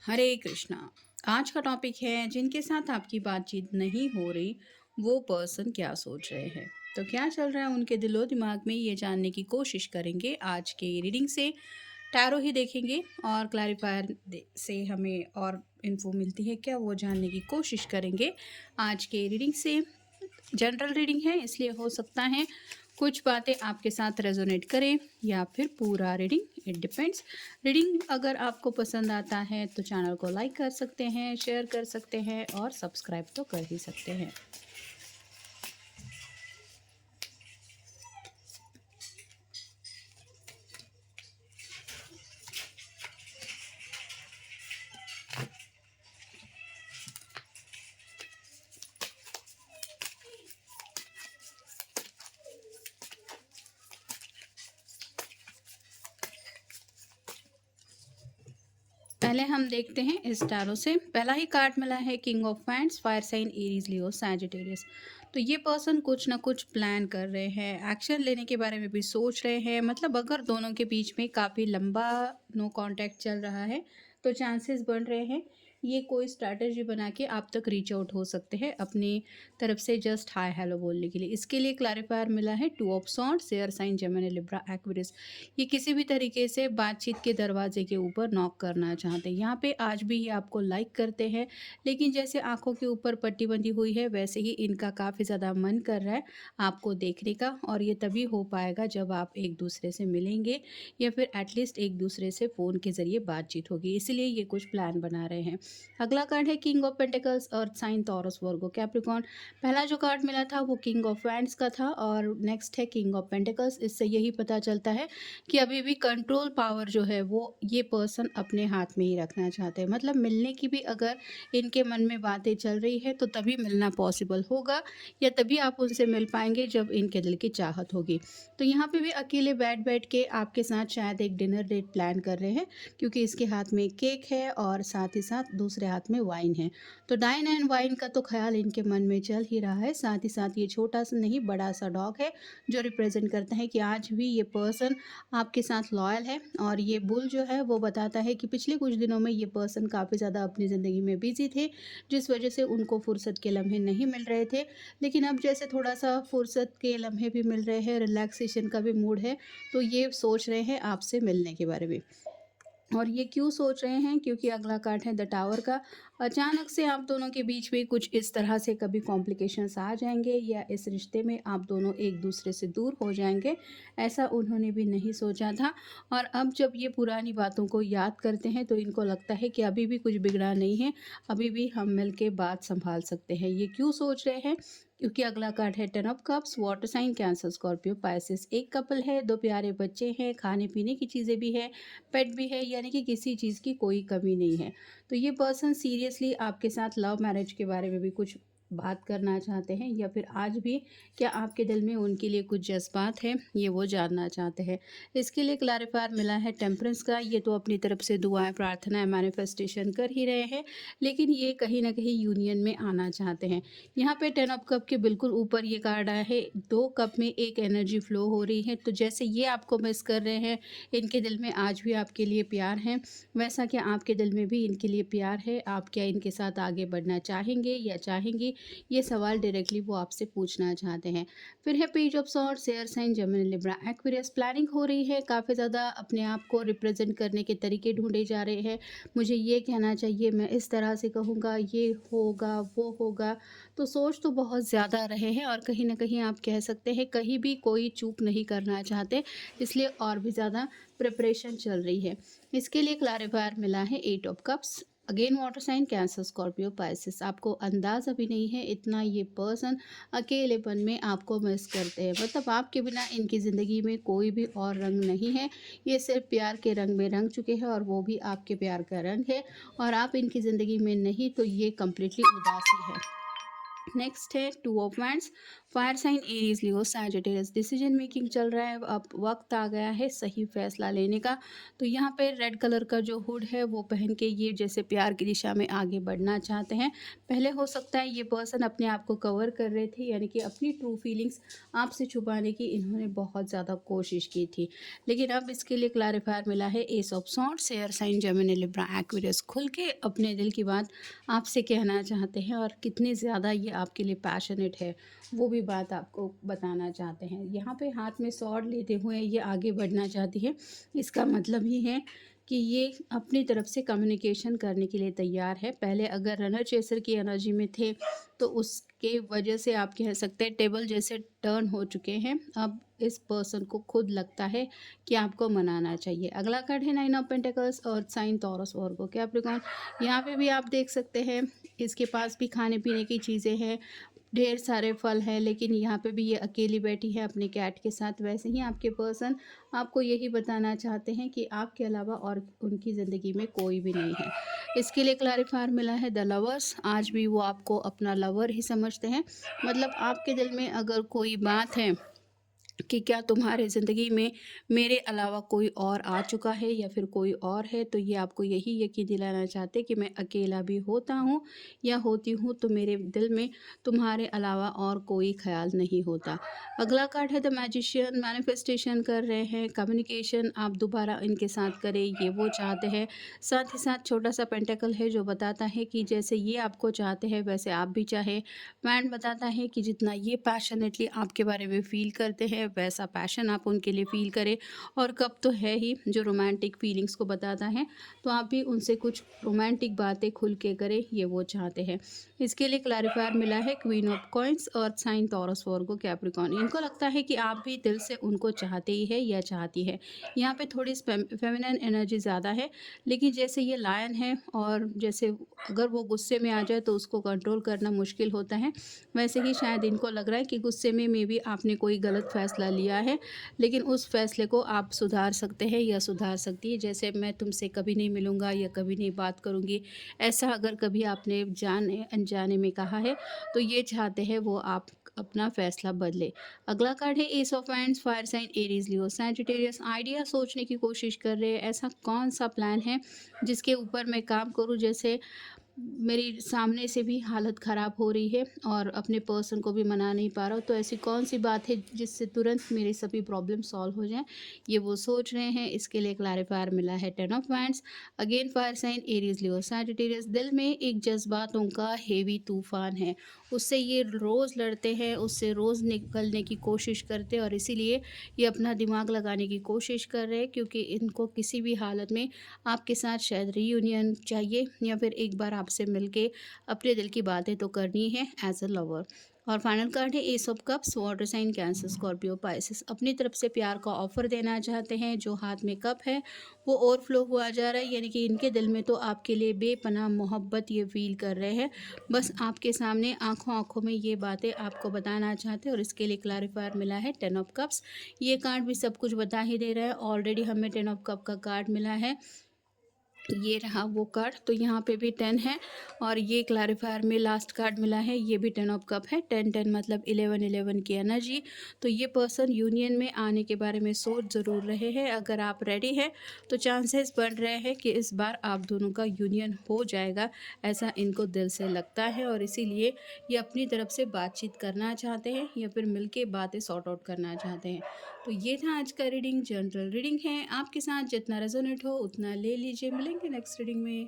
हरे कृष्णा। आज का टॉपिक है जिनके साथ आपकी बातचीत नहीं हो रही वो पर्सन क्या सोच रहे हैं। तो क्या चल रहा है उनके दिलो दिमाग में, ये जानने की कोशिश करेंगे आज के रीडिंग से। टैरो ही देखेंगे और क्लैरिफायर से हमें और इन्फो मिलती है क्या, वो जानने की कोशिश करेंगे आज के रीडिंग से। जनरल रीडिंग है इसलिए हो सकता है कुछ बातें आपके साथ रेजोनेट करें या फिर पूरा रीडिंग, इट डिपेंड्स। रीडिंग अगर आपको पसंद आता है तो चैनल को लाइक कर सकते हैं, शेयर कर सकते हैं और सब्सक्राइब तो कर ही सकते हैं। पहले हम देखते हैं इस टैरो से। पहला ही कार्ड मिला है king of wands, fire sign Aries, Leo, Sagittarius. तो ये पर्सन कुछ ना कुछ प्लान कर रहे हैं, एक्शन लेने के बारे में भी सोच रहे हैं। मतलब अगर दोनों के बीच में काफ़ी लंबा नो कांटेक्ट चल रहा है तो चांसेस बन रहे हैं ये कोई स्ट्रैटेजी बना के आप तक रीच आउट हो सकते हैं अपनी तरफ से, जस्ट हाय हेलो बोलने के लिए। इसके लिए क्लैरिफायर मिला है two of swords, air sign, Gemini, Libra, Aquarius. ये किसी भी तरीके से बातचीत के दरवाजे के ऊपर नॉक करना चाहते हैं। यहाँ पे आज भी ये आपको लाइक करते हैं, लेकिन जैसे आंखों के ऊपर पट्टी बंधी हुई है वैसे ही इनका काफ़ी ज़्यादा मन कर रहा है आपको देखने का। और ये तभी हो पाएगा जब आप एक दूसरे से मिलेंगे या फिर एटलीस्ट एक दूसरे से फ़ोन के ज़रिए बातचीत होगी, इसलिए ये कुछ प्लान बना रहे हैं। अगला कार्ड है king of pentacles, earth sign, Taurus, Virgo, Capricorn. पहला जो कार्ड मिला था वो किंग ऑफ वैंड्स का था और नेक्स्ट है किंग ऑफ पेंटिकल्स। इससे यही पता चलता है कि अभी भी कंट्रोल पावर जो है वो ये पर्सन अपने हाथ में ही रखना चाहते हैं। मतलब मिलने की भी अगर इनके मन में बातें चल रही है तो तभी मिलना पॉसिबल होगा या तभी आप उनसे मिल पाएंगे जब इनके दिल की चाहत होगी। तो यहाँ पे भी अकेले बैठ बैठ के आपके साथ शायद एक डिनर डेट प्लान कर रहे हैं, क्योंकि इसके हाथ में केक है और साथ ही साथ दूसरे हाथ में वाइन है। तो डाइन एंड वाइन का तो ख्याल इनके मन में चल ही रहा है। साथ ही साथ ये छोटा सा नहीं बड़ा सा डॉग है जो रिप्रेजेंट करता है कि आज भी ये पर्सन आपके साथ लॉयल है। और ये बुल जो है वो बताता है कि पिछले कुछ दिनों में ये पर्सन काफ़ी ज़्यादा अपनी ज़िंदगी में बिजी थे, जिस वजह से उनको फुर्सत के लम्हे नहीं मिल रहे थे। लेकिन अब जैसे थोड़ा सा फुर्सत के लम्हे भी मिल रहे हैं, रिलैक्सेशन का भी मूड है, तो ये सोच रहे हैं आपसे मिलने के बारे में। और ये क्यों सोच रहे हैं, क्योंकि अगला कार्ड है द टावर का। अचानक से आप दोनों के बीच में कुछ इस तरह से कभी कॉम्प्लिकेशंस आ जाएंगे या इस रिश्ते में आप दोनों एक दूसरे से दूर हो जाएंगे, ऐसा उन्होंने भी नहीं सोचा था। और अब जब ये पुरानी बातों को याद करते हैं तो इनको लगता है कि अभी भी कुछ बिगड़ा नहीं है, अभी भी हम मिल के बात संभाल सकते हैं। ये क्यों सोच रहे हैं, क्योंकि अगला कार्ड है ten of cups, water sign, Cancer, Scorpio, Pisces. एक कपल है, दो प्यारे बच्चे हैं, खाने पीने की चीज़ें भी है, पेट भी है, यानी कि किसी चीज़ की कोई कमी नहीं है। तो ये पर्सन सीरियसली आपके साथ लव मैरिज के बारे में भी कुछ बात करना चाहते हैं, या फिर आज भी क्या आपके दिल में उनके लिए कुछ जज्बात है ये वो जानना चाहते हैं। इसके लिए क्लैरिफायर मिला है टेम्परेंस का। ये तो अपनी तरफ से दुआएं, प्रार्थनाएं, मैनिफेस्टेशन कर ही रहे हैं, लेकिन ये कहीं ना कहीं यूनियन में आना चाहते हैं। यहाँ पे टेन ऑफ कप के बिल्कुल ऊपर ये कार्ड आया है, दो कप में एक एनर्जी फ्लो हो रही है। तो जैसे ये आपको मिस कर रहे हैं, इनके दिल में आज भी आपके लिए प्यार है, वैसा क्या आपके दिल में भी इनके लिए प्यार है? आप क्या इनके साथ आगे बढ़ना चाहेंगे या चाहेंगी? ये सवाल डायरेक्टली वो आपसे पूछना चाहते हैं। फिर है page of swords, air sign, Gemini, Libra, Aquarius. Planning हो रही है, काफ़ी ज़्यादा अपने आप को रिप्रेजेंट करने के तरीके ढूंढे जा रहे हैं। मुझे ये कहना चाहिए, मैं इस तरह से कहूँगा, ये होगा वो होगा। तो सोच तो बहुत ज़्यादा रहे हैं और कहीं ना कहीं आप कह सकते हैं कहीं भी कोई चूक नहीं करना चाहते, इसलिए और भी ज़्यादा प्रिपरेशन चल रही है। इसके लिए क्लैरिफायर मिला है eight of cups, again water sign, Cancer, Scorpio, Pisces. आपको अंदाज़ा भी नहीं है इतना ये पर्सन अकेलेपन में आपको मिस करते हैं। मतलब आपके बिना इनकी ज़िंदगी में कोई भी और रंग नहीं है, ये सिर्फ प्यार के रंग में रंग चुके हैं और वो भी आपके प्यार का रंग है। और आप इनकी ज़िंदगी में नहीं तो ये कम्प्लीटली उदासी है। नेक्स्ट है two of wands, fire sign Aries Leo Sagittarius, decision making चल रहा है, अब वक्त आ गया है सही फैसला लेने का। तो यहाँ पे रेड कलर का जो हुड है वो पहन के ये जैसे प्यार की दिशा में आगे बढ़ना चाहते हैं। पहले हो सकता है ये पर्सन अपने आप को कवर कर रहे थे, यानी कि अपनी ट्रू फीलिंग्स आपसे छुपाने की इन्होंने बहुत ज़्यादा कोशिश की थी, लेकिन अब इसके लिए क्लैरिफायर मिला है ace of swords, air sign Gemini Libra Aquarius, खुल के अपने दिल की बात आपसे कहना चाहते हैं और कितने ज़्यादा ये आपके लिए पैशनेट है वो भी बात आपको बताना चाहते हैं। यहाँ पे हाथ में स्वॉर्ड लेते हुए ये आगे बढ़ना चाहती है। इसका मतलब ये है कि ये अपनी तरफ से कम्युनिकेशन करने के लिए तैयार है। पहले अगर रनर चेसर की एनर्जी में थे तो उसके वजह से आप कह सकते हैं टेबल जैसे टर्न हो चुके हैं। अब इस पर्सन को खुद लगता है कि आपको मनाना चाहिए। अगला कार्ड है नाइन ऑफ पेंटिकल्स और साइन टॉरस वर्गो कैप्रिकॉर्न। यहाँ पे भी आप देख सकते हैं इसके पास भी खाने पीने की चीज़ें हैं, ढेर सारे फल हैं, लेकिन यहाँ पे भी ये अकेली बैठी है अपने कैट के साथ। वैसे ही आपके पर्सन आपको यही बताना चाहते हैं कि आपके अलावा और उनकी ज़िंदगी में कोई भी नहीं है। इसके लिए क्लैरिफायर मिला है द लवर्स, आज भी वो आपको अपना लवर ही समझते हैं। मतलब आपके दिल में अगर कोई बात है कि क्या तुम्हारे ज़िंदगी में मेरे अलावा कोई और आ चुका है या फिर कोई और है, तो ये आपको यही यकीन दिलाना चाहते कि मैं अकेला भी होता हूँ या होती हूँ तो मेरे दिल में तुम्हारे अलावा और कोई ख्याल नहीं होता। अगला कार्ड है द मैजिशियन, मैनिफेस्टेशन कर रहे हैं, कम्युनिकेशन आप दोबारा इनके साथ करें ये वो चाहते हैं। साथ ही साथ छोटा सा पेंटेकल है जो बताता है कि जैसे ये आपको चाहते हैं वैसे आप भी चाहे। मैंड बताता है कि जितना ये पैशनेटली आपके बारे में फ़ील करते हैं वैसा पैशन आप उनके लिए फ़ील करें। और कब तो है ही जो रोमांटिक फीलिंग्स को बताता है, तो आप भी उनसे कुछ रोमांटिक बातें खुल के करें ये वो चाहते हैं। इसके लिए क्लैरिफायर मिला है क्वीन ऑफ कॉइन्स और साइन टॉरस वर्गो कैप्रिकॉर्न। इनको लगता है कि आप भी दिल से उनको चाहते ही है या चाहती है। यहाँ पे थोड़ी फेमिनिन एनर्जी ज़्यादा है, लेकिन जैसे ये लायन है और जैसे अगर वो गुस्से में आ जाए तो उसको कंट्रोल करना मुश्किल होता है, वैसे ही शायद इनको लग रहा है कि गुस्से में मे बी आपने कोई गलत फ़ैसला लिया है, लेकिन उस फ़ैसले को आप सुधार सकते हैं या सुधार सकती है। जैसे मैं तुमसे कभी नहीं मिलूँगा या कभी नहीं बात करूँगी, ऐसा अगर कभी आपने जाने अनजाने में कहा है, तो ये चाहते हैं वो आप अपना फ़ैसला बदले। अगला कार्ड है ace of wands, fire sign Aries Leo Sagittarius, idea सोचने की कोशिश कर रहे हैं, ऐसा कौन-सा प्लान है जिसके ऊपर मैं काम करूँ। जैसे मेरी सामने से भी हालत ख़राब हो रही है और अपने पर्सन को भी मना नहीं पा रहा हूँ, तो ऐसी कौन सी बात है जिससे तुरंत मेरे सभी प्रॉब्लम सॉल्व हो जाएं, ये वो सोच रहे हैं। इसके लिए क्लैरिफायर मिला है ten of wands, again fire sign Aries Leo Sagittarius, दिल में एक जज्बातों का हेवी तूफान है, उससे ये रोज़ लड़ते हैं, उससे रोज़ निकलने की कोशिश करते हैं और इसीलिए ये अपना दिमाग लगाने की कोशिश कर रहे हैं, क्योंकि इनको किसी भी हालत में आपके साथ शायद रीयूनियन चाहिए या फिर एक बार आपसे मिलके अपने दिल की बातें तो करनी है एज अ लवर। और फाइनल कार्ड है ace of cups, water sign Cancer Scorpio Pisces, अपनी तरफ से प्यार का ऑफर देना चाहते हैं। जो हाथ में कप है वो ओवरफ्लो हुआ जा रहा है, यानी कि इनके दिल में तो आपके लिए बेपनाह मोहब्बत ये फील कर रहे हैं, बस आपके सामने आंखों आंखों में ये बातें आपको बताना चाहते हैं। और इसके लिए क्लैरिफायर मिला है टेन ऑफ कप्स, ये कार्ड भी सब कुछ बता ही दे रहा है। ऑलरेडी हमें टेन ऑफ कप का कार्ड मिला है, ये रहा वो कार्ड, तो यहाँ पे भी 10 है और ये क्लैरिफायर में लास्ट कार्ड मिला है, ये भी 10 ऑफ कप है। 10-10 मतलब 11-11 की एनर्जी। तो ये पर्सन यूनियन में आने के बारे में सोच ज़रूर रहे हैं। अगर आप रेडी हैं तो चांसेस बढ़ रहे हैं कि इस बार आप दोनों का यूनियन हो जाएगा, ऐसा इनको दिल से लगता है और इसीलिए ये अपनी तरफ से बातचीत करना चाहते हैं या फिर मिलके बातें सॉर्ट आउट करना चाहते हैं। तो ये था आज का रीडिंग, जनरल रीडिंग है, आपके साथ जितना रेजोनेट हो उतना ले लीजिए। मिलेंगे नेक्स्ट रीडिंग में।